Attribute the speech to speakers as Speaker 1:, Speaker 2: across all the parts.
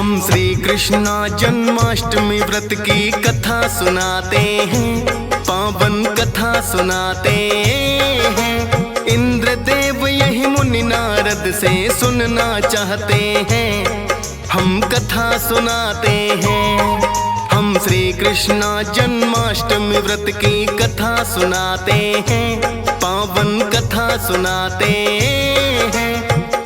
Speaker 1: हम श्री कृष्णा जन्माष्टमी व्रत की कथा सुनाते हैं, पावन कथा सुनाते हैं। इंद्रदेव यही मुनि नारद से सुनना चाहते हैं, हम कथा सुनाते हैं। हम श्री कृष्णा जन्माष्टमी व्रत की कथा सुनाते हैं, पावन कथा सुनाते हैं।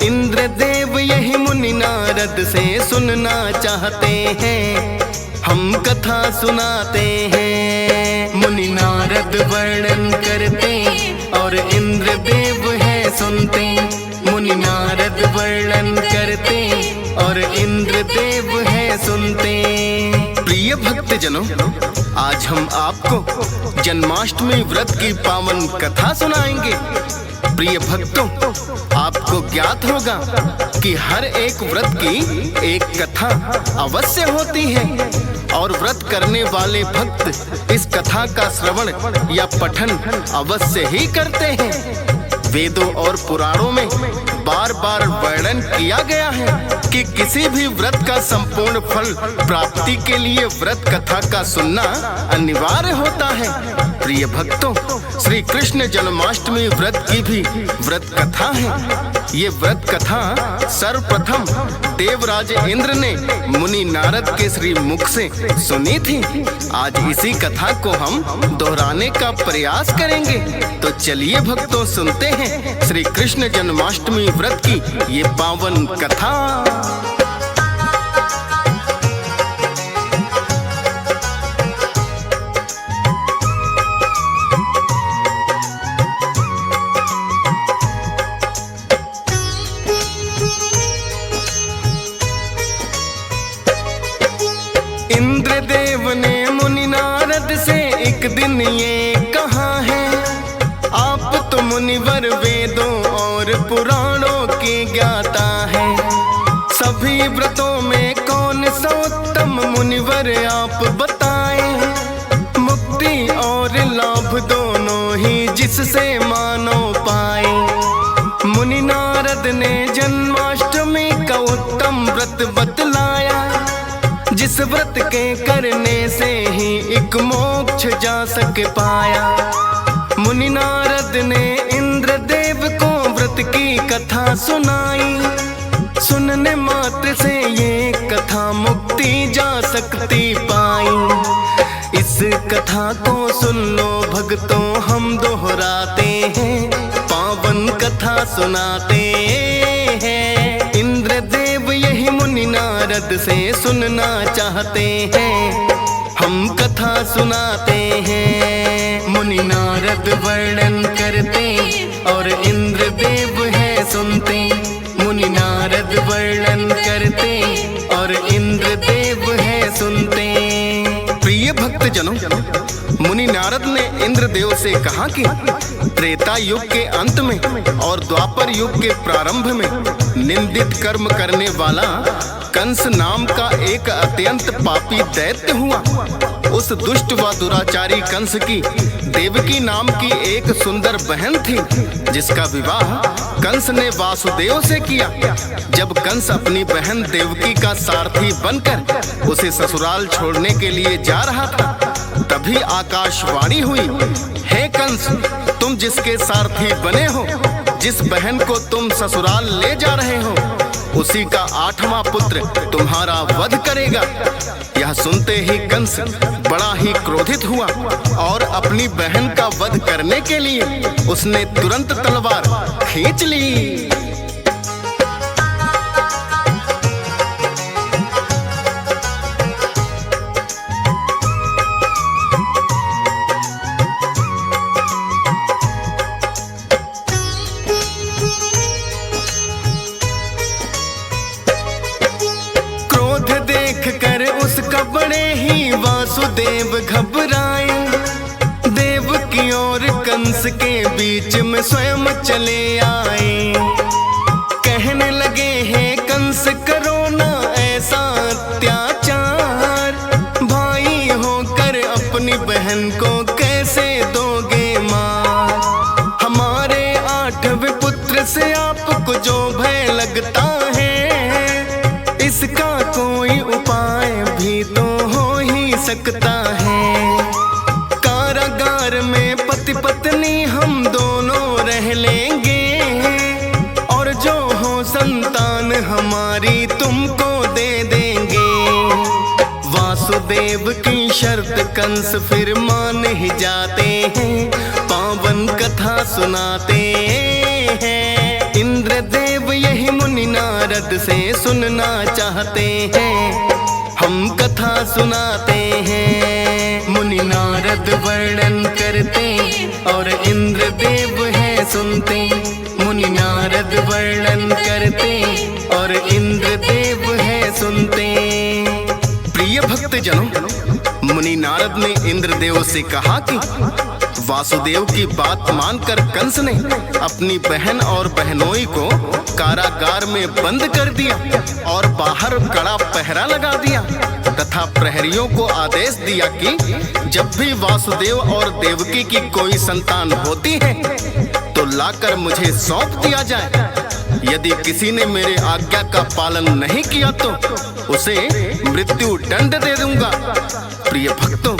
Speaker 1: इंद्रदेव यही मुनि नारद से सुनना चाहते हैं, हम कथा सुनाते हैं। मुनि नारद वर्णन करते और इंद्रदेव है सुनते। मुनि नारद वर्णन करते और इंद्रदेव है सुनते। प्रिय भक्तजनों, आज हम आपको जन्माष्टमी व्रत की पावन कथा सुनाएंगे। प्रिय भक्तों, आपको ज्ञात होगा कि हर एक व्रत की एक कथा अवश्य होती है और व्रत करने वाले भक्त इस कथा का श्रवण या पठन अवश्य ही करते हैं। वेदों और पुराणों में बार बार वर्णन किया गया है कि किसी भी व्रत का संपूर्ण फल प्राप्ति के लिए व्रत कथा का सुनना अनिवार्य होता है। प्रिय भक्तों, श्री कृष्ण जन्माष्टमी व्रत की भी व्रत कथा है। ये व्रत कथा सर्वप्रथम देवराज इंद्र ने मुनि नारद के श्री मुख से सुनी थी। आज इसी कथा को हम दोहराने का प्रयास करेंगे। तो चलिए भक्तों, सुनते हैं श्री कृष्ण जन्माष्टमी व्रत की ये पावन कथा। इंद्रदेव ने मुनि नारद से एक दिन ये कहा है, आप तो मुनिवर वेदों और पुराणों की ज्ञाता है। सभी व्रतों में कौन सा उत्तम मुनिवर आप बताएं। मुक्ति और लाभ दोनों ही जिससे मानव पाए। मुनि नारद ने जन्माष्टमी का उत्तम व्रत बतलाया, जिस व्रत के करने से ही एक मोक्ष जा सके पाया। मुनि नारद ने इंद्रदेव को व्रत की कथा सुनाई। सुनने मात्र से ये कथा मुक्ति जा सकती पाई। इस कथा को सुन लो भक्तों, हम दोहराते हैं, पावन कथा सुनाते हैं। इंद्रदेव यही मुनि नारद से सुनना चाहते हैं, हम कथा सुनाते हैं। मुनि नारद वर्णन करते और इंद्रदेव है सुनते। मुनि नारद वर्णन करते और इंद्रदेव है सुनते। प्रिय भक्तजनों, मुनि नारद ने इंद्रदेव से कहा कि त्रेता युग के अंत में और द्वापर युग के प्रारंभ में निंदित कर्म करने वाला कंस नाम का एक अत्यंत पापी दैत्य हुआ। उस दुष्ट व दुराचारी कंस की देवकी नाम की एक सुंदर बहन थी, जिसका विवाह कंस ने वासुदेव से किया। जब कंस अपनी बहन देवकी का सारथी बनकर उसे ससुराल छोड़ने के लिए जा रहा था, तभी आकाशवाणी हुई, हे कंस, तुम जिसके सारथी बने हो, जिस बहन को तुम ससुराल ले जा रहे हो, उसी का 8वां पुत्र तुम्हारा वध करेगा। यह सुनते ही कंस बड़ा ही क्रोधित हुआ और अपनी बहन का वध करने के लिए उसने तुरंत तलवार खींच ली। बड़े ही वासुदेव घबराए। देवकी और कंस के बीच में स्वयं चले आए। कहने लगे, हे कंस, करो ना ऐसा अत्याचार। भाई होकर अपनी बहन को कैसे दोगे मार। हमारे 8वें पुत्र से आपको जो भय लगता है, इसका कोई सकता है। कारागार में पति पत्नी हम दोनों रह लेंगे, और जो हो संतान हमारी तुमको दे देंगे। वासुदेव की शर्त कंस फिर मान ही जाते हैं, पावन कथा सुनाते हैं। इंद्रदेव यही मुनि नारद से सुनना चाहते हैं, हम कथा सुनाते हैं। मुनि नारद वर्णन करते और इंद्रदेव है सुनते। मुनि नारद वर्णन करते और इंद्रदेव है सुनते। प्रिय भक्त जनों, मुनि नारद ने इंद्रदेव से कहा कि वासुदेव की बात मानकर कंस ने अपनी बहन और बहनोई को कारागार में बंद कर दिया और बाहर कड़ा पहरा लगा दिया, तथा प्रहरियों को आदेश दिया कि जब भी वासुदेव और देवकी की कोई संतान होती है तो लाकर मुझे सौंप दिया जाए। यदि किसी ने मेरे आज्ञा का पालन नहीं किया तो उसे मृत्यु दंड दे दूंगा। प्रिय भक्तों,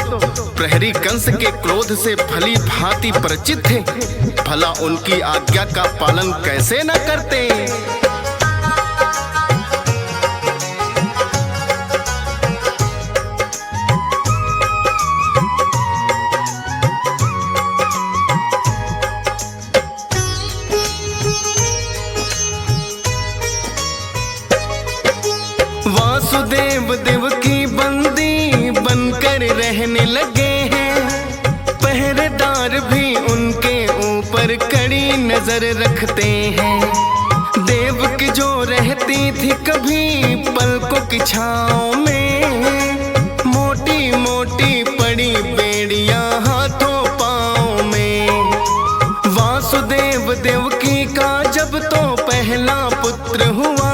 Speaker 1: प्रहरी कंस के क्रोध से भली भांति परिचित थे, भला उनकी आज्ञा का पालन कैसे न करते। वासुदेव देवकी बंदी बनकर रहने लगे हैं, पहरेदार भी उनके ऊपर कड़ी नजर रखते हैं। देवकी जो रहती थी कभी पलकों की छाँव में, मोटी मोटी पड़ी बेड़ियां हाथों पाँव में। वासुदेव देवकी का जब तो पहला पुत्र हुआ,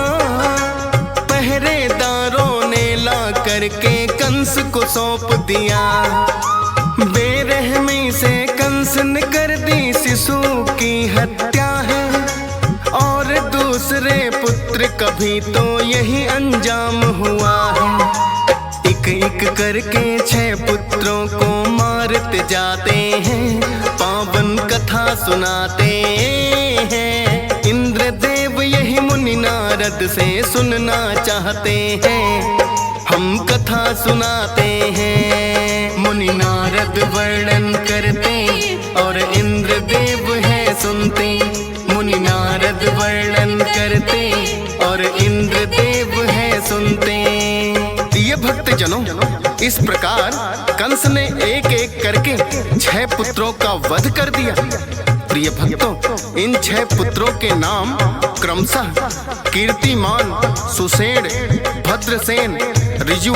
Speaker 1: पहरेदारों ने ला करके कंस को सौंप दिया। बेरहमी से कंस ने कर दी शिशु की हत्या है, और दूसरे पुत्र कभी तो यही अंजाम हुआ है। एक एक करके 6 पुत्रों को मारते जाते हैं, पावन कथा सुनाते हैं। इंद्रदेव यही मुनि नारद से सुनना चाहते हैं, हम कथा सुनाते हैं। मुनि नारद वर्णन करते और इंद्रदेव है सुनते। मुनि नारद वर्णन करते और इंद्रदेव है सुनते। प्रिय भक्त जनों, इस प्रकार कंस ने एक एक करके 6 पुत्रों का वध कर दिया। प्रिय भक्तों, इन 6 पुत्रों के नाम क्रमशः कीर्तिमान, सुषेण, भद्रसेन, ऋजु,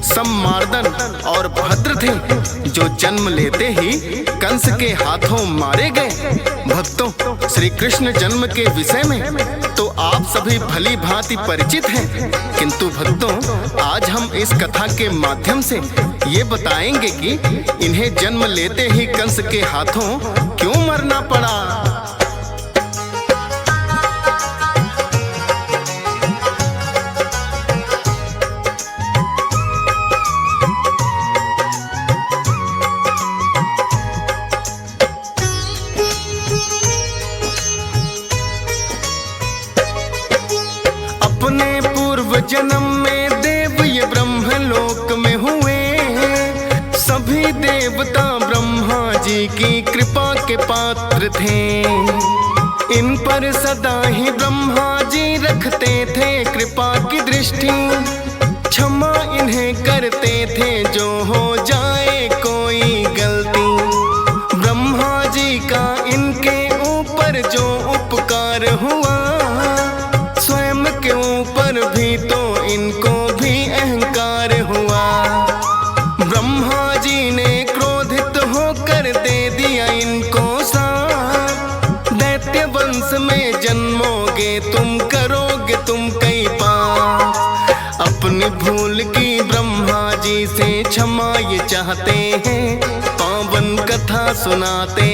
Speaker 1: सम्मार्दन और भद्र थे, जो जन्म लेते ही कंस के हाथों मारे गए। भक्तों, श्री कृष्ण जन्म के विषय में तो आप सभी भली भांति परिचित हैं, किंतु भक्तों, आज हम इस कथा के माध्यम से ये बताएंगे कि इन्हें जन्म लेते ही कंस के हाथों क्यों मरना पड़ा। अपने पूर्व जन्म में देव ये ब्रह्मलोक में हुए, सभी देवता ब्रह्मा जी की कृपा के पात्र थे। इन पर सदा ही ब्रह्मा जी रखते थे कृपा की दृष्टि, क्षमा इन्हें करते थे जो हो जाए कोई गलती। ब्रह्मा जी का इनके ऊपर जो उपकार हुआ, स्वयं के ऊपर भी तो इनको भी अहंकार हुआ। ब्रह्मा जी ने क्रोधित होकर दे दिया इनको शाप, दैत्य वंश में जन्मोगे तुम, करोगे तुम कई पाप। अपनी भूल की ब्रह्मा जी से क्षमा ये चाहते हैं, पावन कथा सुनाते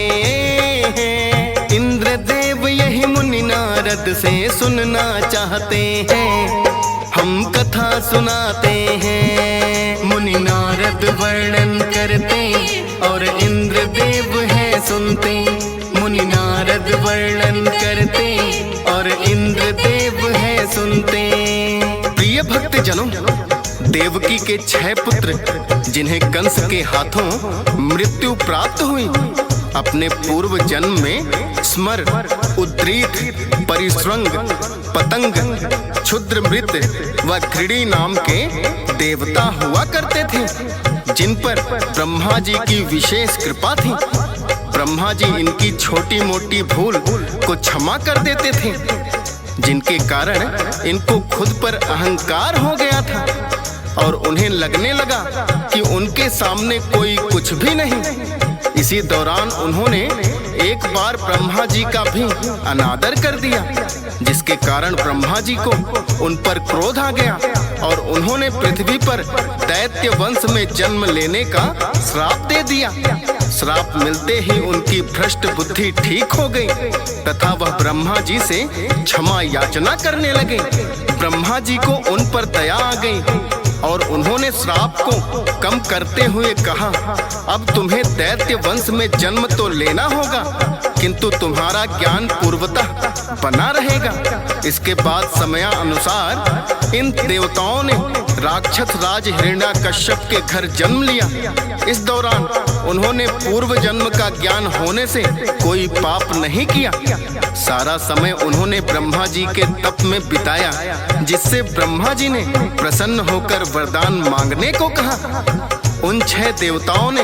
Speaker 1: हैं। इंद्रदेव यही मुनि नारद से सुनना चाहते हैं, हम कथा सुनाते हैं। मुनि नारद वर्णन करते और इंद्रदेव है सुनते। मुनि नारद वर्णन करते और इंद्रदेव है सुनते। प्रिय भक्त जनों, देवकी के 6 पुत्र जिन्हें कंस के हाथों मृत्यु प्राप्त हुई, अपने पूर्व जन्म में स्मर, उद्रीत, परिश्रंग, पतंग, क्षुद्रमृत व घृणी नाम के देवता हुआ करते थे, जिन पर ब्रह्मा जी की विशेष कृपा थी। ब्रह्मा जी इनकी छोटी मोटी भूल को क्षमा कर देते थे, जिनके कारण इनको खुद पर अहंकार हो गया था और उन्हें लगने लगा कि उनके सामने कोई कुछ भी नहीं। इसी दौरान उन्होंने एक बार ब्रह्मा जी का भी अनादर कर दिया, जिसके कारण ब्रह्मा जी को उन पर क्रोध आ गया और उन्होंने पृथ्वी पर दैत्य वंश में जन्म लेने का श्राप दे दिया। श्राप मिलते ही उनकी भ्रष्ट बुद्धि ठीक हो गई तथा वह ब्रह्मा जी से क्षमा याचना करने लगे। ब्रह्मा जी को उन पर दया आ गई और उन्होंने श्राप को कम करते हुए कहा, अब तुम्हें दैत्य वंश में जन्म तो लेना होगा, किंतु तुम्हारा ज्ञान पूर्वतः बना रहेगा। इसके बाद समयानुसार इन देवताओं ने राक्षस राज हिरण्यकश्यप के घर जन्म लिया। इस दौरान उन्होंने पूर्व जन्म का ज्ञान होने से कोई पाप नहीं किया। सारा समय उन्होंने ब्रह्मा जी के तप में बिताया, जिससे ब्रह्मा जी ने प्रसन्न होकर वरदान मांगने को कहा। उन 6 देवताओं ने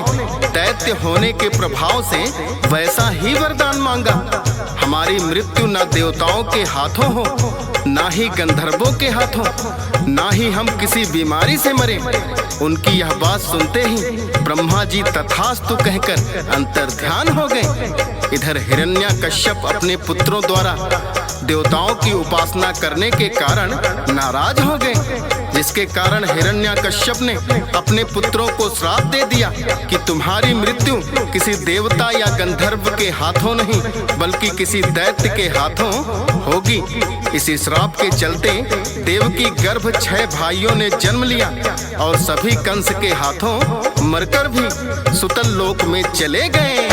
Speaker 1: दैत्य होने के प्रभाव से वैसा ही वरदान मांगा। हमारी मृत्यु न देवताओं के हाथों हो, ना ही गंधर्वों के हाथों, ना ही हम किसी बीमारी से मरे। उनकी यह बात सुनते ही ब्रह्मा जी तथास्तु कहकर अंतर्ध्यान हो गए। इधर हिरण्यकश्यप अपने पुत्रों द्वारा देवताओं की उपासना करने के कारण नाराज हो गए, जिसके कारण हिरण्यकश्यप ने अपने पुत्रों को श्राप दे दिया कि तुम्हारी मृत्यु किसी देवता या गंधर्व के हाथों नहीं बल्कि किसी दैत्य के हाथों होगी। इसी श्राप के चलते देवकी गर्भ 6 भाइयों ने जन्म लिया और सभी कंस के हाथों मरकर भी सुतल लोक में चले गए।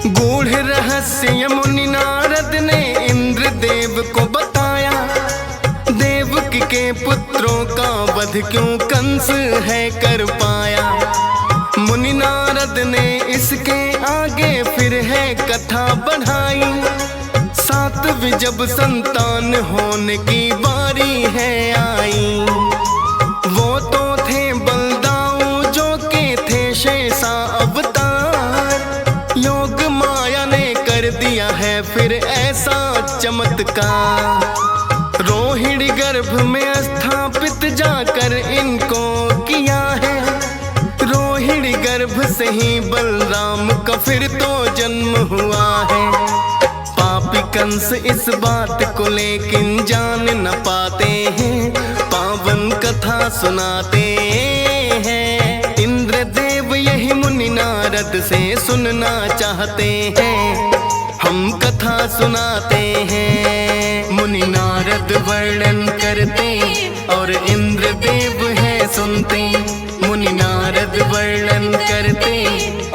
Speaker 1: गूढ़ रहस्य मुनि नारद ने इंद्रदेव को बताया, देवकी के पुत्रों का वध क्यों कंस है कर पाया। मुनि नारद ने इसके आगे फिर है कथा बढ़ाई, 7वीं जब संतान होने की बारी है आई। वो तो थे बलदाऊ जो के थे शेषा अवतार, योग माया ने कर दिया है फिर ऐसा चमत्कार। रोहिणी गर्भ में स्थापित जाकर इनको किया है, रोहिणी गर्भ से ही बलराम का फिर तो जन्म हुआ है। पापी कंस इस बात को लेकिन जान न पाते हैं, पावन कथा सुनाते हैं। इंद्रदेव यही मुनि नारद से सुनना चाहते हैं, हम कथा सुनाते हैं। मुनि नारद वर्णन करते और इंद्रदेव है सुनते। मुनि नारद वर्णन करते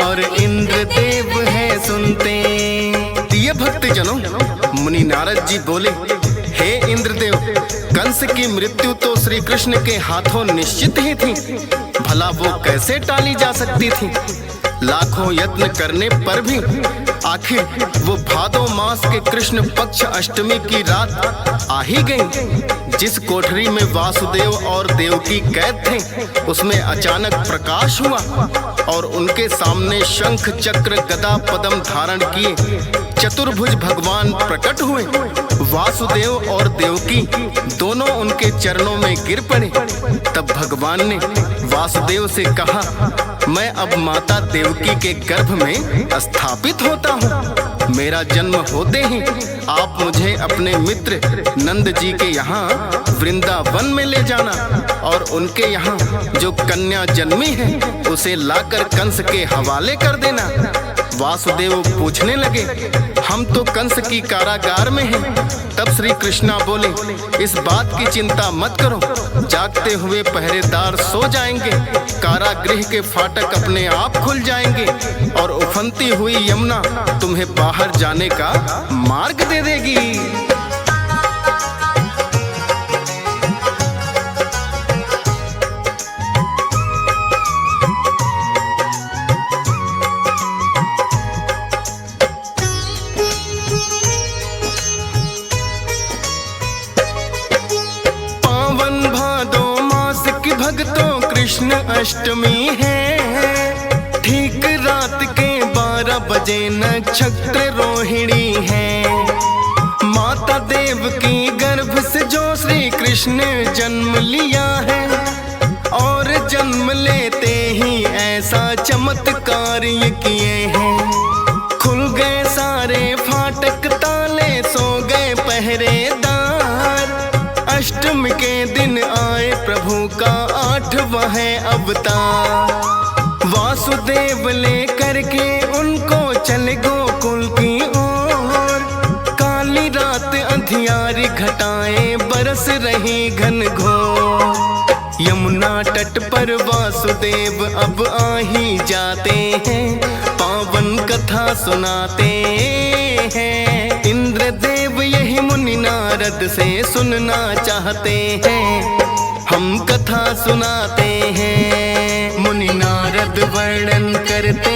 Speaker 1: और इंद्रदेव है सुनते। प्रिय भक्त जनों, मुनि नारद जी बोले, हे इंद्रदेव, कंस की मृत्यु तो श्री कृष्ण के हाथों निश्चित ही थी, भला वो कैसे टाली जा सकती थी। लाखों यत्न करने पर भी आखिर वो भादो मास के कृष्ण पक्ष अष्टमी की रात आ ही गई। जिस कोठरी में वासुदेव और देवकी कैद थे, उसमें अचानक प्रकाश हुआ और उनके सामने शंख चक्र गदा पद्म धारण किए चतुर्भुज भगवान प्रकट हुए। वासुदेव और देवकी दोनों उनके चरणों में गिर पड़े। तब भगवान ने वासुदेव से कहा, मैं अब माता देवकी के गर्भ में स्थापित होता हूँ। मेरा जन्म होते ही आप मुझे अपने मित्र नंद जी के यहाँ वृंदावन में ले जाना और उनके यहाँ जो कन्या जन्मी है उसे लाकर कंस के हवाले कर देना। वासुदेव पूछने लगे, हम तो कंस की कारागार में हैं। तब श्री कृष्णा बोले, इस बात की चिंता मत करो, जागते हुए पहरेदार सो जाएंगे, कारागृह के फाटक अपने आप खुल जाएंगे और उफनती हुई यमुना तुम्हें बाहर जाने का मार्ग दे देगी। भक्तों कृष्ण अष्टमी है, ठीक रात के 12 बजे नक्षत्र रोहिणी है। माता देव की गर्भ से जो श्री कृष्ण जन्म लिया है और जन्म लेते ही ऐसा चमत्कार ये किए हैं। खुल गए सारे फाटक ताले, सो गए पहरेदार। अष्टमी के दिन आए प्रभु का 8वां है अवतार। वासुदेव ले करके उनको चले गोकुल की ओर। काली रात अंधियारी घटाएं बरस रही घनघोर। यमुना तट पर वासुदेव अब आ ही जाते हैं, पावन कथा सुनाते हैं। इंद्रदेव यही मुनि नारद से सुनना चाहते हैं, हम कथा सुनाते हैं। मुनि नारद वर्णन करते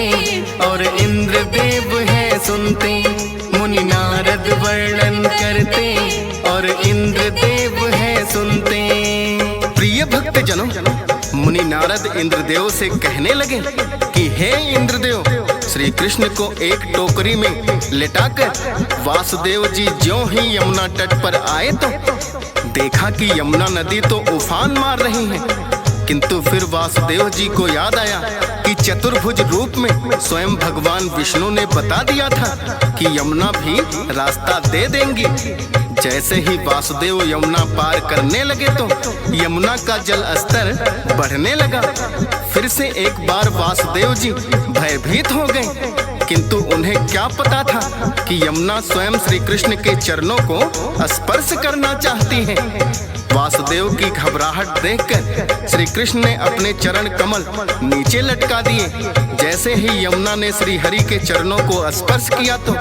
Speaker 1: और इंद्रदेव है सुनते। मुनि नारद वर्णन करते और इंद्रदेव है सुनते। प्रिय भक्त जनों, मुनि नारद इंद्रदेव से कहने लगे कि हे इंद्रदेव, श्री कृष्ण को एक टोकरी में लिटाकर वासुदेव जी ज्यों ही यमुना तट पर आए तो देखा कि यमुना नदी तो उफान मार रही है, किंतु फिर वासुदेव जी को याद आया कि चतुर्भुज रूप में स्वयं भगवान विष्णु ने बता दिया था कि यमुना भी रास्ता दे देंगी। जैसे ही वासुदेव यमुना पार करने लगे तो यमुना का जल स्तर बढ़ने लगा। फिर से एक बार वासुदेव जी भयभीत हो गए, किंतु उन्हें क्या पता था कि यमुना स्वयं श्री कृष्ण के चरणों को स्पर्श करना चाहती है। वासुदेव की घबराहट देखकर श्री कृष्ण ने अपने चरण कमल नीचे लटका दिए। जैसे ही यमुना ने श्री हरि के चरणों को स्पर्श किया तो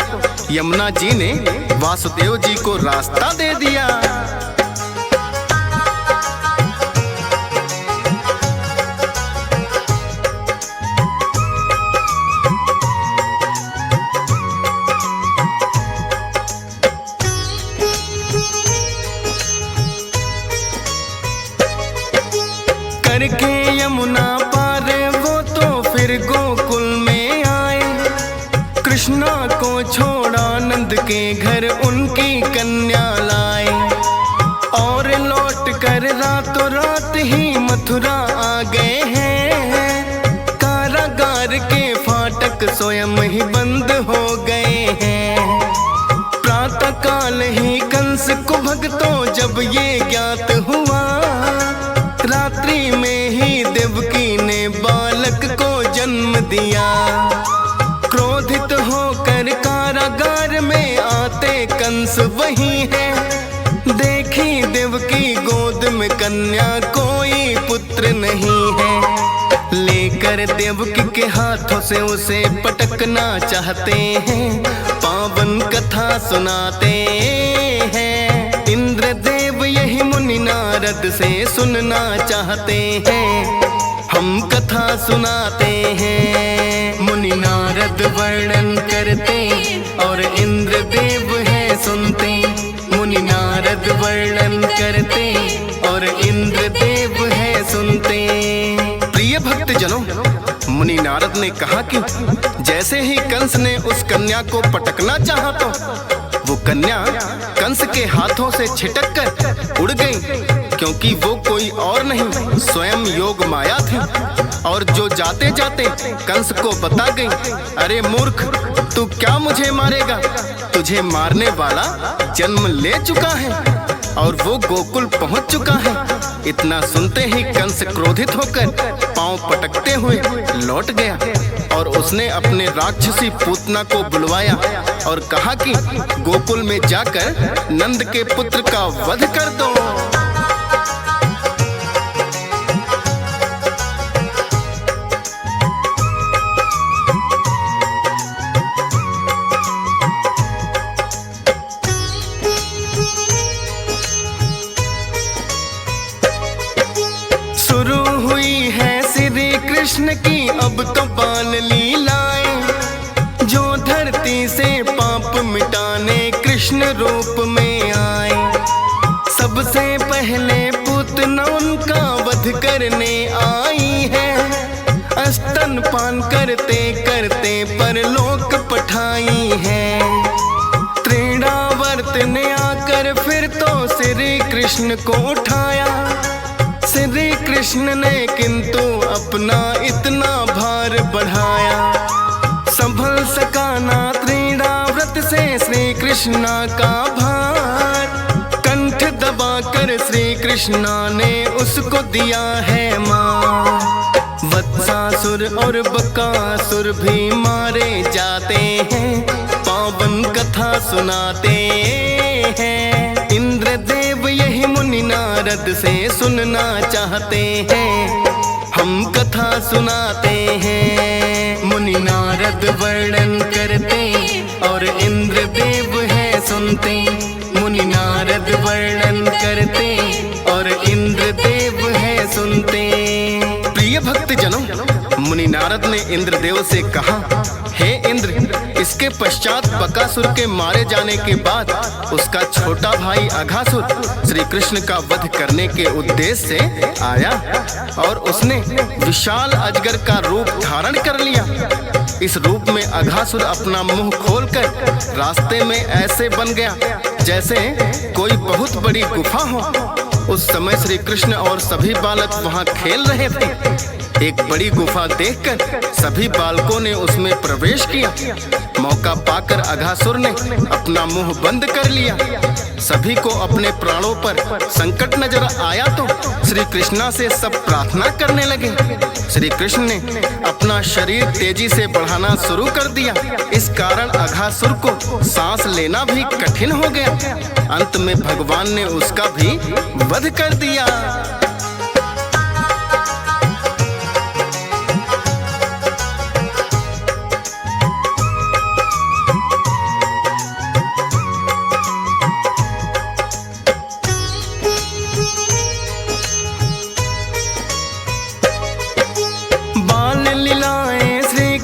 Speaker 1: यमुना जी ने वासुदेव जी को रास्ता दे दिया। करके यमुना पार वो तो फिर गोकुल में आए। कृष्णा को छोड़ा नंद के घर उनकी कन्या लाए और लौट कर रातों रात ही मथुरा आ गए हैं। कारागार के फाटक स्वयं ही बंद हो गए हैं। प्रातः काल ही कंस को भक्तों जब ये ज्ञात हुआ, रात्रि में ही देवकी ने बालक को जन्म दिया। क्रोधित होकर कारागार में आते कंस वही है। देखी देवकी गोद में कन्या कोई पुत्र नहीं है। लेकर देवकी के हाथों से उसे पटकना चाहते हैं, पावन कथा सुनाते हैं। इंद्रदेव यही मुनि नारद से सुनना चाहते हैं, हम कथा सुनाते हैं। मुनि नारद वर्णन करते और इंद्रदेव है सुनते। मुनि नारद वर्णन करते और इंद्रदेव है सुनते। प्रिय भक्त जनों, मुनि नारद ने कहा कि जैसे ही कंस ने उस कन्या को पटकना चाहा तो वो कन्या कंस के हाथों से छिटक कर उड़ गई, क्योंकि वो कोई और नहीं स्वयं योग माया थी। और जो जाते जाते कंस को बता गई, अरे मूर्ख, तू क्या मुझे मारेगा? तुझे मारने वाला जन्म ले चुका है और वो गोकुल पहुंच चुका है। इतना सुनते ही कंस क्रोधित होकर पांव पटकते हुए लौट गया और उसने अपने राक्षसी पूतना को बुलवाया और कहा कि गोकुल में जाकर नंद के पुत्र का वध कर दो। शुरू हुई है श्री कृष्ण की अब तो बाल लीलाएं, जो धरती से पाप मिटाने कृष्ण रूप में आए। सबसे पहले पूतना उनका वध करने आई है, स्तनपान करते करते परलोक पठाई है। त्रिणावर्त ने आकर फिर तो श्री कृष्ण को उठाया। श्री कृष्ण ने किंतु अपना इतना भार बढ़ाया, संभल सका ना त्रिणाव्रत से श्री कृष्णा का भार। कंठ दबाकर श्री कृष्णा ने उसको दिया है मार। वत्सासुर और बकासुर भी मारे जाते हैं, पावन कथा सुनाते हैं। इंद्रदेव यही मुनि नारद से सुनना चाहते हैं, हम कथा सुनाते हैं। मुनि नारद वर्णन करते और इंद्रदेव है सुनते। मुनि नारद वर्णन करते और इंद्रदेव है सुनते। प्रिय भक्त जनों, मुनि नारद ने इंद्रदेव से कहा, हे इंद्र, इसके पश्चात बकासुर के मारे जाने के बाद उसका छोटा भाई अघासुर श्री कृष्ण का वध करने के उद्देश्य से आया और उसने विशाल अजगर का रूप धारण कर लिया। इस रूप में अघासुर अपना मुंह खोलकर रास्ते में ऐसे बन गया जैसे कोई बहुत बड़ी गुफा हो। उस समय श्री कृष्ण और सभी बालक वहां खेल रहे थे। एक बड़ी गुफा देखकर सभी बालकों ने उसमें प्रवेश किया। मौका पाकर अघासुर ने अपना मुंह बंद कर लिया। सभी को अपने प्राणों पर संकट नजर आया तो श्री कृष्णा से सब प्रार्थना करने लगे। श्री कृष्ण ने अपना शरीर तेजी से बढ़ाना शुरू कर दिया। इस कारण अघासुर को सांस लेना भी कठिन हो गया। अंत में भगवान ने उसका भी वध कर दिया।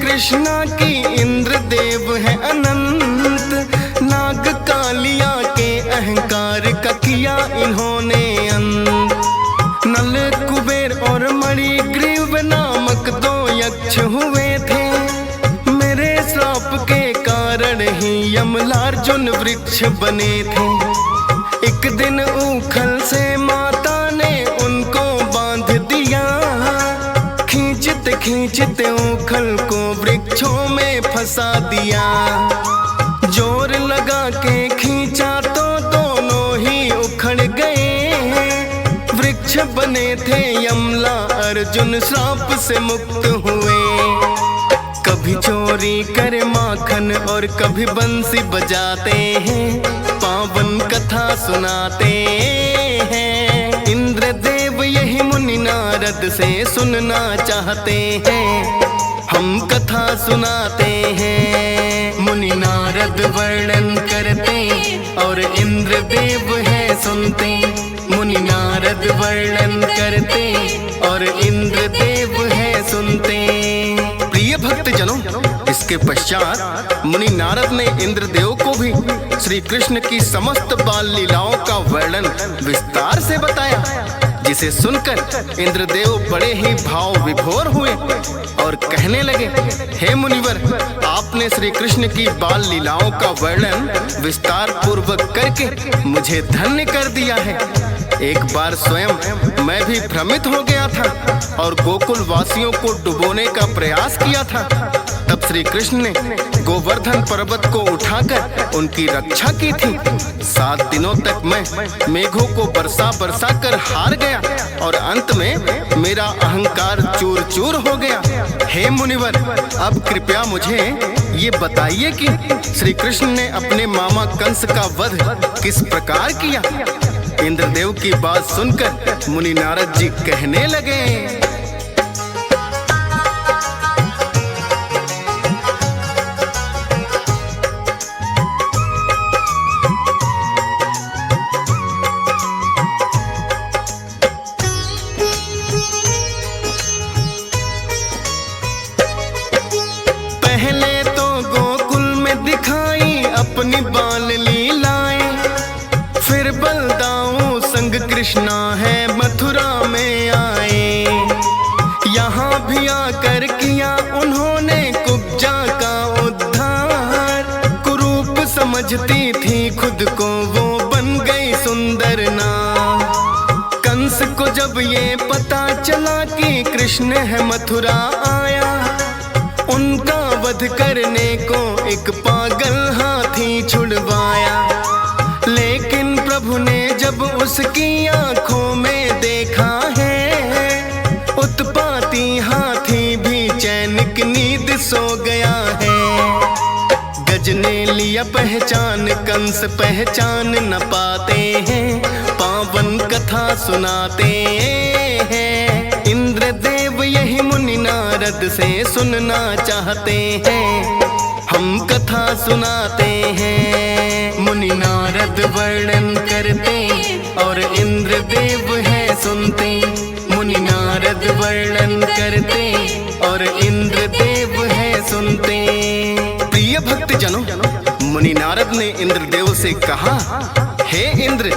Speaker 1: कृष्णा की इंद्रदेव है अनंत। नाग कालिया के अहंकार का किया इन्होंने अंत। नल कुबेर और मणिग्रीव नामक दो यक्ष हुए थे। मेरे श्राप के कारण ही यमलार्जुन वृक्ष बने थे। एक दिन उखल से माता ने उनको बांध दिया। खींचते खींचते उखल को वृक्षों में फंसा दिया। जोर लगा के खींचा तो दोनों ही उखड़ गए। वृक्ष बने थे यमला अर्जुन श्राप से मुक्त हुए। कभी चोरी कर माखन और कभी बंसी बजाते हैं। पावन कथा सुनाते हैं। इंद्रदेव यही मुनि नारद से सुनना चाहते हैं, हम कथा सुनाते हैं। मुनि नारद वर्णन करते और इंद्रदेव है सुनते। मुनि नारद वर्णन करते और इंद्रदेव है सुनते। प्रिय भक्त जनों, इसके पश्चात मुनि नारद ने इंद्रदेव को भी श्री कृष्ण की समस्त बाल लीलाओं का वर्णन विस्तार से बताया, जिसे सुनकर इंद्रदेव बड़े ही भाव विभोर हुए और कहने लगे, हे मुनिवर, आपने श्री कृष्ण की बाल लीलाओं का वर्णन विस्तार पूर्वक करके मुझे धन्य कर दिया है। एक बार स्वयं मैं भी भ्रमित हो गया था और गोकुल वासियों को डुबोने का प्रयास किया था। तब श्री कृष्ण ने गोवर्धन पर्वत को उठाकर उनकी रक्षा की थी। 7 दिनों तक मैं मेघों को बरसा बरसा कर हार गया और अंत में मेरा अहंकार चूर चूर हो गया। हे मुनिवर, अब कृपया मुझे ये बताइए कि श्री कृष्ण ने अपने मामा कंस का वध किस प्रकार किया। इंद्रदेव की बात सुनकर मुनि नारद जी कहने लगे, पहले तो गोकुल में दिखाई अपनी बाल लीलाएं, फिर बलदाऊ संग कृष्णा है मथुरा में आए। यहाँ भी आकर किया उन्होंने कुब्जा का उद्धार, कुरूप समझती थी खुद को वो बन गई सुंदर नार। कंस को जब ये पता चला कि कृष्ण है मथुरा आया, उनका वध करने को एक पागल हाथी छुड़वाया। लेकिन प्रभु ने जब उसकी आंखों में देखा है, उत्पाती हाथी भी चैन की नींद सो गया है। गज ने लिया पहचान, कंस पहचान न पाते हैं, पावन कथा सुनाते हैं। इंद्रदेव यही मुनि नारद से सुनना चाहते हैं, हम कथा सुनाते हैं। मुनि नारद वर्णन करते और इंद्रदेव है सुनते, मुनि नारद वर्णन करते और इंद्रदेव है सुनते। प्रिय भक्त जनों, मुनि नारद ने इंद्रदेव से कहा, हे इंद्र,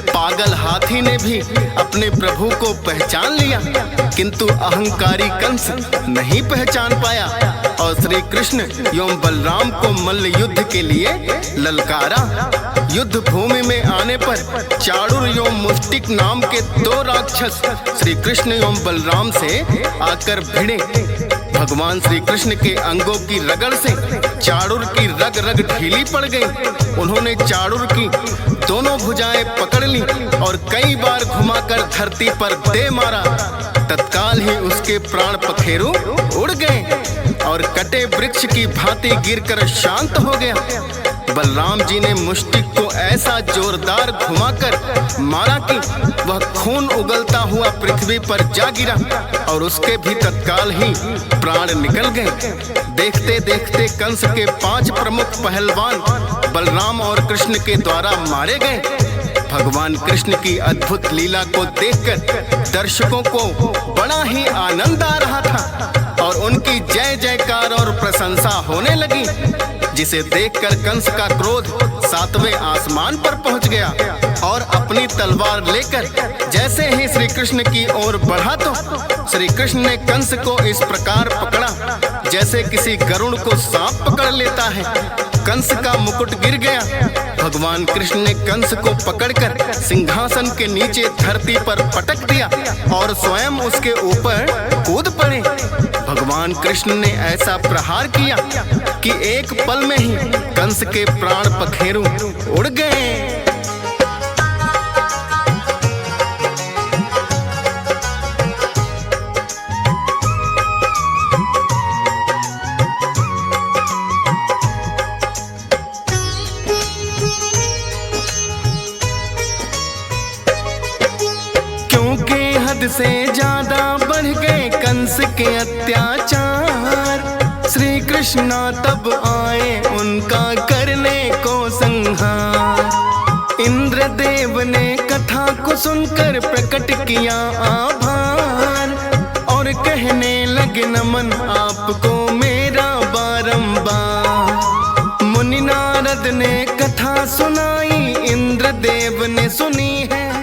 Speaker 1: पागल हाथी ने भी अपने प्रभु को पहचान लिया, किंतु अहंकारी कंस नहीं पहचान पाया और श्री कृष्ण एवं बलराम को मल्ल युद्ध के लिए ललकारा। युद्ध भूमि में आने पर चाणूर एवं मुष्टिक नाम के 2 राक्षस श्री कृष्ण एवं बलराम से आकर भिड़े। भगवान श्री कृष्ण के अंगों की रगड़ से चाणूर की रग रग ढीली पड़ गई। उन्होंने चाणूर की दोनों भुजाएं पकड़ ली और कई बार घुमाकर धरती पर दे मारा। तत्काल ही उसके प्राण पखेरु उड़ गए और कटे वृक्ष की भांति गिरकर शांत हो गया। बलराम जी ने मुष्टिक को ऐसा जोरदार घुमाकर मारा कि वह खून उगलता हुआ पृथ्वी पर जा गिरा और उसके भी तत्काल ही प्राण निकल गए। देखते देखते कंस के 5 प्रमुख पहलवान बलराम और कृष्ण के द्वारा मारे गए। भगवान कृष्ण की अद्भुत लीला को देखकर दर्शकों को बड़ा ही आनंद आ रहा था और उनकी जय जयकार और प्रशंसा होने लगी, जिसे देखकर कंस का क्रोध 7वें आसमान पर पहुंच गया और अपनी तलवार लेकर जैसे ही श्री कृष्ण की ओर बढ़ा तो श्री कृष्ण ने कंस को इस प्रकार पकड़ा जैसे किसी गरुड़ को सांप पकड़ लेता है। कंस का मुकुट गिर गया। भगवान कृष्ण ने कंस को पकड़कर सिंहासन के नीचे धरती पर पटक दिया और स्वयं उसके ऊपर कूद पड़े। भगवान कृष्ण ने ऐसा प्रहार किया कि एक पल में ही कंस के प्राण पखेरु उड़ गए। क्योंकि हद से ज्यादा बढ़ गए कंस के अत्याचार, श्री कृष्णा तब आए उनका करने को संहार। इंद्रदेव ने कथा को सुनकर प्रकट किया आभार और कहने लगे नमन आपको मेरा बारंबार। मुनि नारद ने कथा सुनाई, इंद्रदेव ने सुनी है